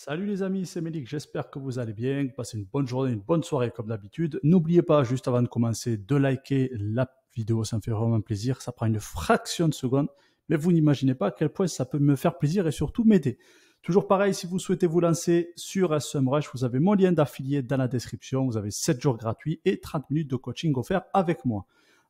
Salut les amis, c'est Mélik, j'espère que vous allez bien, passez une bonne journée, une bonne soirée comme d'habitude. N'oubliez pas, juste avant de commencer, de liker la vidéo, ça me fait vraiment plaisir, ça prend une fraction de seconde, mais vous n'imaginez pas à quel point ça peut me faire plaisir et surtout m'aider. Toujours pareil, si vous souhaitez vous lancer sur SEMrush, vous avez mon lien d'affilié dans la description, vous avez 7 jours gratuits et 30 minutes de coaching offert avec moi.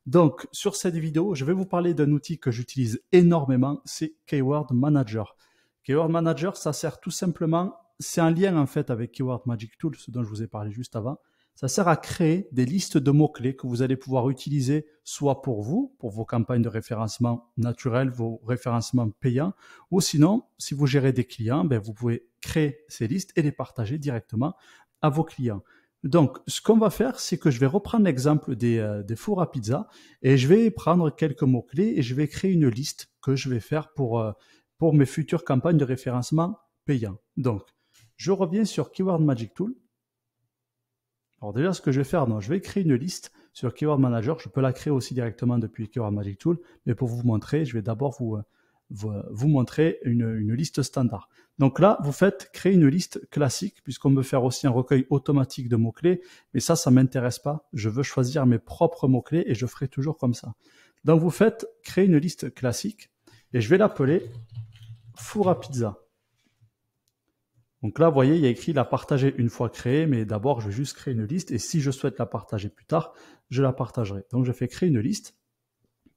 Donc, sur cette vidéo, je vais vous parler d'un outil que j'utilise énormément, c'est Keyword Manager. Keyword Manager, ça sert tout simplement, c'est un lien en fait avec Keyword Magic Tool, ce dont je vous ai parlé juste avant. Ça sert à créer des listes de mots-clés que vous allez pouvoir utiliser soit pour vous, pour vos campagnes de référencement naturel, vos référencements payants, ou sinon, si vous gérez des clients, vous pouvez créer ces listes et les partager directement à vos clients. Donc, ce qu'on va faire, c'est que je vais reprendre l'exemple des fours à pizza et je vais prendre quelques mots-clés et je vais créer une liste que je vais faire pour mes futures campagnes de référencement payants. Donc, je reviens sur Keyword Magic Tool. Alors déjà, ce que je vais faire, je vais créer une liste sur Keyword Manager. Je peux la créer aussi directement depuis Keyword Magic Tool, mais pour vous montrer, je vais d'abord vous montrer une liste standard. Donc là, vous faites créer une liste classique, puisqu'on veut faire aussi un recueil automatique de mots-clés, mais ça ne m'intéresse pas. Je veux choisir mes propres mots-clés et je ferai toujours comme ça. Donc vous faites créer une liste classique et je vais l'appeler four à pizza. Donc là, vous voyez, il y a écrit la partager une fois créée, mais d'abord, je vais juste créer une liste et si je souhaite la partager plus tard, je la partagerai. Donc, je fais créer une liste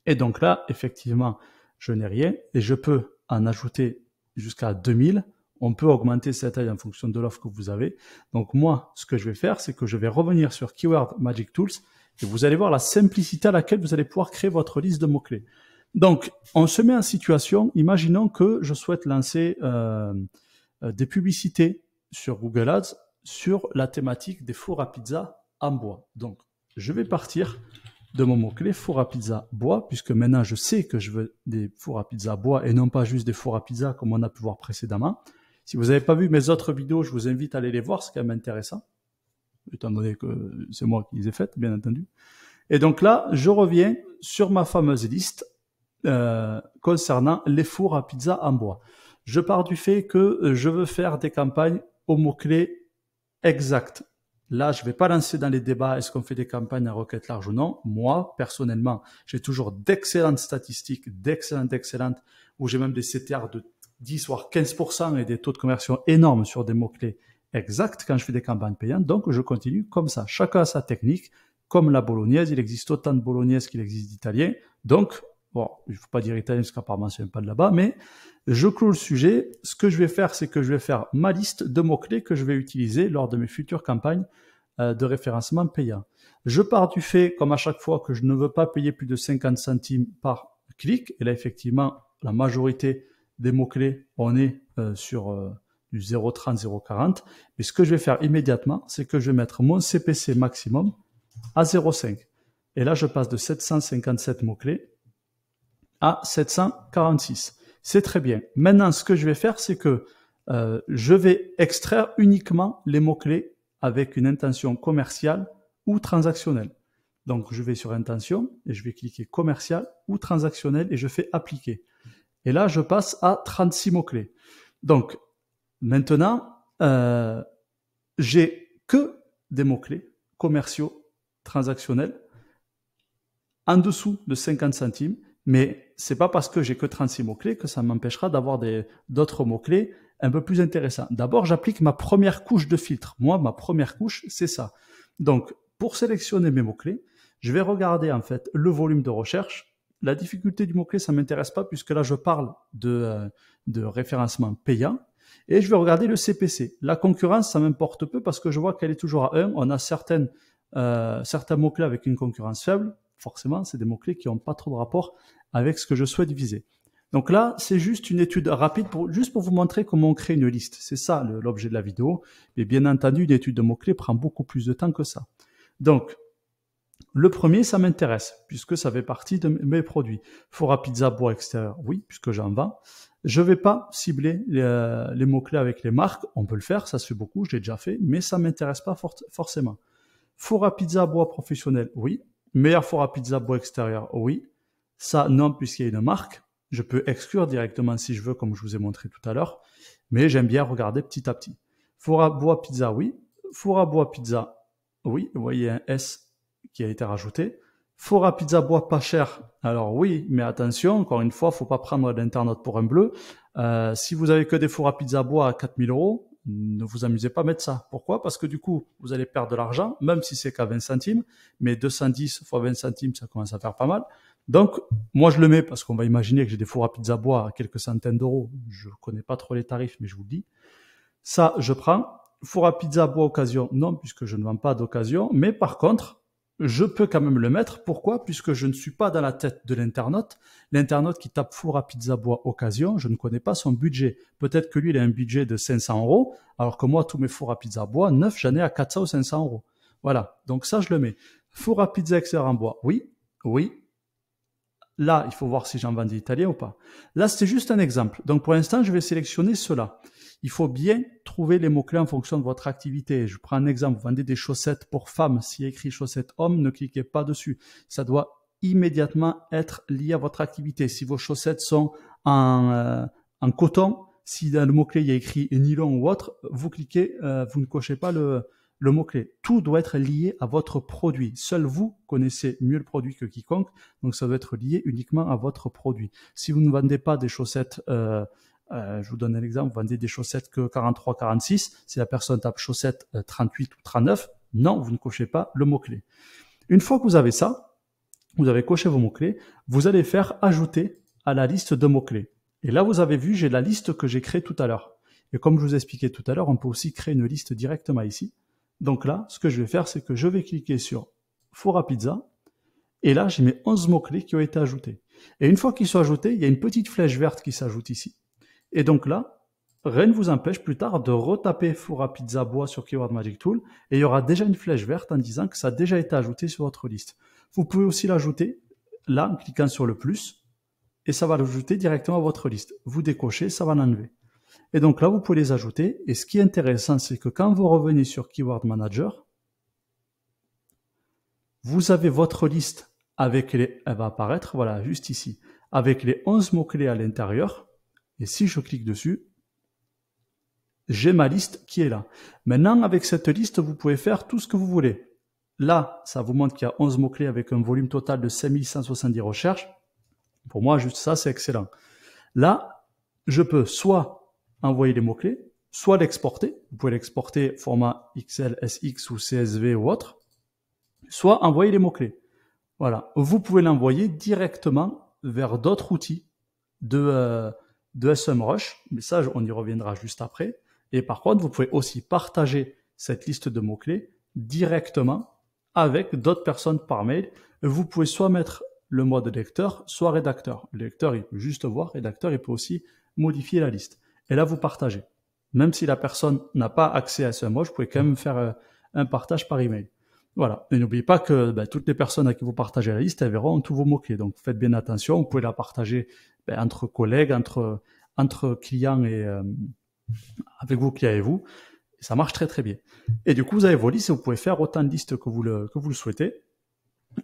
et donc là, effectivement, je n'ai rien et je peux en ajouter jusqu'à 2000. On peut augmenter cette taille en fonction de l'offre que vous avez. Donc moi, ce que je vais faire, c'est que je vais revenir sur Keyword Magic Tools et vous allez voir la simplicité à laquelle vous allez pouvoir créer votre liste de mots-clés. Donc, on se met en situation, imaginons que je souhaite lancer des publicités sur Google Ads sur la thématique des fours à pizza en bois. Donc, je vais partir de mon mot-clé four à pizza bois, puisque maintenant je sais que je veux des fours à pizza bois et non pas juste des fours à pizza comme on a pu voir précédemment. Si vous n'avez pas vu mes autres vidéos, je vous invite à aller les voir, c'est quand même intéressant, étant donné que c'est moi qui les ai faites, bien entendu. Et donc là, je reviens sur ma fameuse liste concernant les fours à pizza en bois. Je pars du fait que je veux faire des campagnes aux mots-clés exacts. Là, je ne vais pas lancer dans les débats est-ce qu'on fait des campagnes à requête large ou non. Moi, personnellement, j'ai toujours d'excellentes statistiques, d'excellentes, où j'ai même des CTR de 10 voire 15% et des taux de conversion énormes sur des mots-clés exacts quand je fais des campagnes payantes. Donc, je continue comme ça. Chacun a sa technique. Comme la bolognaise, il existe autant de bolognaises qu'il existe d'italiens. Donc, bon, il ne faut pas dire italien parce qu'apparemment, c'est pas de là-bas, mais je clôt le sujet. Ce que je vais faire, c'est que je vais faire ma liste de mots-clés que je vais utiliser lors de mes futures campagnes de référencement payant. Je pars du fait, comme à chaque fois, que je ne veux pas payer plus de 50 centimes par clic. Et là, effectivement, la majorité des mots-clés, on est sur du 0,30, 0,40. Mais ce que je vais faire immédiatement, c'est que je vais mettre mon CPC maximum à 0,5. Et là, je passe de 757 mots-clés à 746. C'est très bien. Maintenant, ce que je vais faire, c'est que je vais extraire uniquement les mots-clés avec une intention commerciale ou transactionnelle. Donc, je vais sur intention et je vais cliquer commercial ou transactionnel et je fais appliquer. Et là, je passe à 36 mots-clés. Donc, maintenant, j'ai que des mots-clés commerciaux, transactionnels, en dessous de 50 centimes. Mais c'est pas parce que j'ai que 36 mots-clés que ça m'empêchera d'avoir d'autres mots-clés un peu plus intéressants. D'abord, j'applique ma première couche de filtre. Moi, ma première couche, c'est ça. Donc, pour sélectionner mes mots-clés, je vais regarder en fait le volume de recherche. La difficulté du mot-clé, ça m'intéresse pas puisque là, je parle de référencement payant. Et je vais regarder le CPC. La concurrence, ça m'importe peu parce que je vois qu'elle est toujours à 1. On a certains mots-clés avec une concurrence faible. Forcément, c'est des mots-clés qui n'ont pas trop de rapport avec ce que je souhaite viser. Donc là, c'est juste une étude rapide, juste pour vous montrer comment on crée une liste. C'est ça l'objet de la vidéo. Mais bien entendu, une étude de mots-clés prend beaucoup plus de temps que ça. Donc, le premier, ça m'intéresse, puisque ça fait partie de mes produits. Four à pizza bois extérieur, oui, puisque j'en vends. Je ne vais pas cibler les mots-clés avec les marques. On peut le faire, ça se fait beaucoup, je l'ai déjà fait, mais ça ne m'intéresse pas forcément. Four à pizza bois professionnel, oui. Meilleur four à pizza bois extérieur, oui. Ça, non, puisqu'il y a une marque. Je peux exclure directement si je veux, comme je vous ai montré tout à l'heure. Mais j'aime bien regarder petit à petit. Four à bois pizza, oui. Four à bois pizza, oui. Vous voyez un S qui a été rajouté. Four à pizza bois pas cher. Alors oui, mais attention, encore une fois, faut pas prendre l'internaute pour un bleu. Si vous avez que des fours à pizza bois à 4000 euros, ne vous amusez pas à mettre ça. Pourquoi? Parce que du coup, vous allez perdre de l'argent, même si c'est qu'à 20 centimes, mais 210 fois 20 centimes, ça commence à faire pas mal. Donc, moi, je le mets parce qu'on va imaginer que j'ai des fours à pizza bois à quelques centaines d'euros. Je connais pas trop les tarifs, mais je vous le dis. Ça, je prends. Four à pizza bois occasion, non, puisque je ne vends pas d'occasion. Mais par contre, je peux quand même le mettre. Pourquoi? Puisque je ne suis pas dans la tête de l'internaute. L'internaute qui tape four à pizza bois occasion, je ne connais pas son budget. Peut-être que lui, il a un budget de 500 euros, alors que moi, tous mes fours à pizza bois, 9, j'en ai à 400 ou 500 euros. Voilà. Donc ça, je le mets. Four à pizza extérieur en bois, oui, oui. Là, il faut voir si j'en vends des italiens ou pas. Là, c'était juste un exemple. Donc, pour l'instant, je vais sélectionner cela. Il faut bien trouver les mots-clés en fonction de votre activité. Je prends un exemple. Vous vendez des chaussettes pour femmes. S'il y a écrit chaussettes hommes, ne cliquez pas dessus. Ça doit immédiatement être lié à votre activité. Si vos chaussettes sont en coton, si dans le mot-clé, il y a écrit nylon ou autre, vous cliquez, vous ne cochez pas le mot-clé. Tout doit être lié à votre produit. Seul vous connaissez mieux le produit que quiconque, donc ça doit être lié uniquement à votre produit. Si vous ne vendez pas des chaussettes, je vous donne un exemple, vous vendez des chaussettes que 43-46, si la personne tape chaussettes 38 ou 39, non, vous ne cochez pas le mot-clé. Une fois que vous avez ça, vous avez coché vos mots-clés, vous allez faire ajouter à la liste de mots-clés. Et là, vous avez vu, j'ai la liste que j'ai créée tout à l'heure. Et comme je vous ai expliqué tout à l'heure, on peut aussi créer une liste directement ici. Donc là, ce que je vais faire, c'est que je vais cliquer sur four à pizza. Et là, j'ai mes 11 mots-clés qui ont été ajoutés. Et une fois qu'ils sont ajoutés, il y a une petite flèche verte qui s'ajoute ici. Et donc là, rien ne vous empêche plus tard de retaper four à pizza bois sur Keyword Magic Tool. Et il y aura déjà une flèche verte en disant que ça a déjà été ajouté sur votre liste. Vous pouvez aussi l'ajouter là, en cliquant sur le plus. Et ça va l'ajouter directement à votre liste. Vous décochez, ça va l'enlever. Et donc là, vous pouvez les ajouter. Et ce qui est intéressant, c'est que quand vous revenez sur Keyword Manager, vous avez votre liste avec les, elle va apparaître, voilà, juste ici, avec les 11 mots-clés à l'intérieur. Et si je clique dessus, j'ai ma liste qui est là. Maintenant, avec cette liste, vous pouvez faire tout ce que vous voulez. Là, ça vous montre qu'il y a 11 mots-clés avec un volume total de 5170 recherches. Pour moi, juste ça, c'est excellent. Là, je peux soit envoyer les mots-clés, soit l'exporter. Vous pouvez l'exporter format XL, SX ou CSV ou autre, soit envoyer les mots-clés. Voilà. Vous pouvez l'envoyer directement vers d'autres outils de SEMrush, mais ça, on y reviendra juste après. Et par contre, vous pouvez aussi partager cette liste de mots-clés directement avec d'autres personnes par mail. Vous pouvez soit mettre le mode lecteur, soit rédacteur. Le lecteur, il peut juste voir, le rédacteur, il peut aussi modifier la liste. Et là, vous partagez. Même si la personne n'a pas accès à SEMrush, vous pouvez quand même faire un partage par email. Voilà. Et n'oubliez pas que toutes les personnes à qui vous partagez la liste, elles verront tous vos mots-clés. Donc, faites bien attention. Vous pouvez la partager entre collègues, entre clients et avec vos clients et vous. Et ça marche très, très bien. Et du coup, vous avez vos listes et vous pouvez faire autant de listes que vous le souhaitez.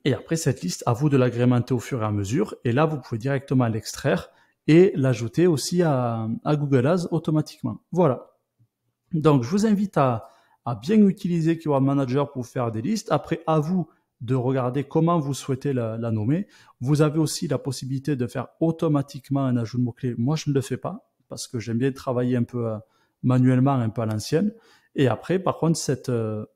Et après, cette liste, à vous de l'agrémenter au fur et à mesure. Et là, vous pouvez directement l'extraire et l'ajouter aussi à Google Ads automatiquement. Voilà. Donc, je vous invite à bien utiliser Keyword Manager pour faire des listes. Après, à vous de regarder comment vous souhaitez la nommer. Vous avez aussi la possibilité de faire automatiquement un ajout de mots-clés. Moi, je ne le fais pas parce que j'aime bien travailler un peu manuellement, un peu à l'ancienne. Et après, par contre,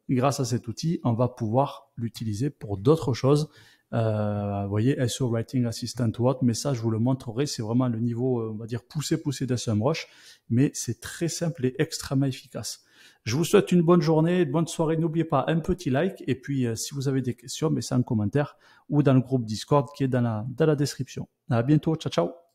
grâce à cet outil, on va pouvoir l'utiliser pour d'autres choses. Vous voyez, SEO Writing Assistant ou autre, mais ça, je vous le montrerai. C'est vraiment le niveau, on va dire, poussé de SEMrush, mais c'est très simple et extrêmement efficace. Je vous souhaite une bonne journée, une bonne soirée. N'oubliez pas un petit like et puis si vous avez des questions, mettez ça en commentaire ou dans le groupe Discord qui est dans la description. À bientôt, ciao ciao.